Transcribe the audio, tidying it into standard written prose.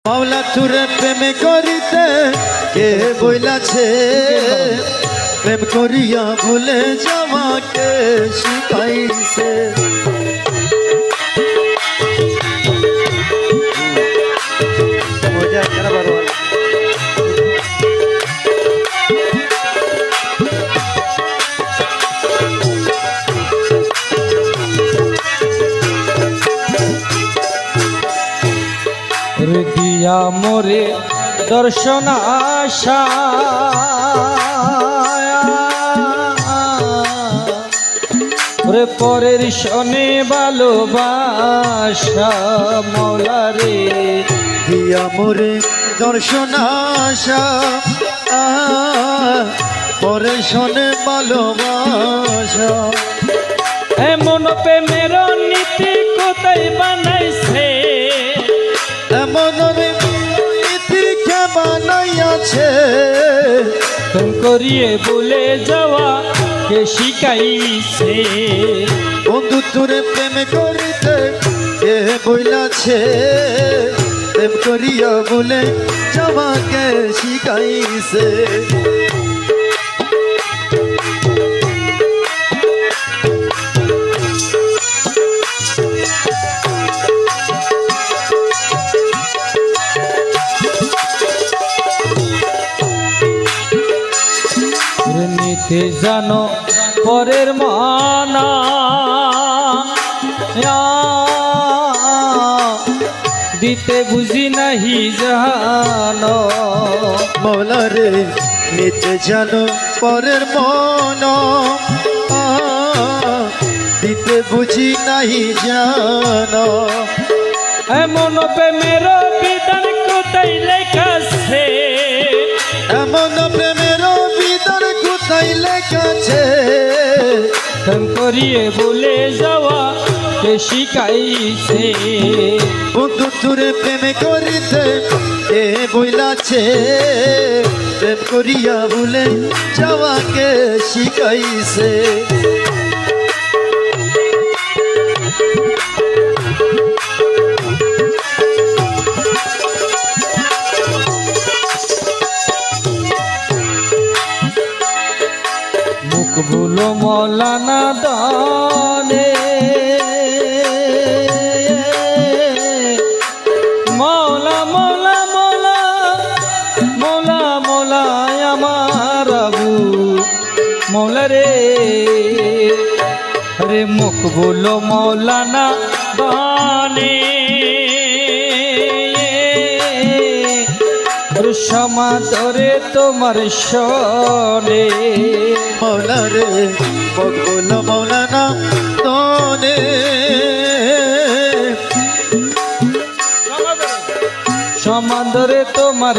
মাওলা তুরে প্রেম করিতে কে বইলাছে, প্রেম করিয়া ভুলে যাওয়াকে শিখাইছে। দিয়া মোরে দর্শন আশা ওরে পরের শনে ভালোবাসা মৌলা রে দিয়া মোরে দর্শন আশা পরের শনে ভালোবাসা। এমন প্রেমের নীতি কোথায় বানাইছে, এমন নীতি কে বানাইয়াছে, প্রেম করিয়ে ভুলে যাওয়া কে শিখাইছে। বন্ধু তোরে প্রেম করিতে কে বইলাছে, প্রেম করিয়া ভুলে যাওয়াকে শিখাইছে। নিতে জানো পরের মানা দিতে বুঝি নাহি জানো মৌলা রে নিতে জানো পরের মন, দিতে বুঝি নাহি জানো। এমন প্রেমের বিধান কোথায় লেখাছে, এমন প্রেমের ভিতর কোথায় লেখাছে, প্রেম করিয়ে ভুলে যাওয়া কে শিখাইছে। বন্ধু তোরে প্রেম করিতে কে বইলাছে, প্রেম করিয়া ভুলে যাওয়াকে শিখাইছে। মুখ ভুলো মৌলানা দানে মৌলা মৌলা মৌলা মৌলা মৌলা আমার আবু মৌলা রে রে মুখ ভুলো মৌলানা দানে সমাদরে তোমার শোনে মৌলা রে বল মৌলানা তোনে, সমাদরে তোমার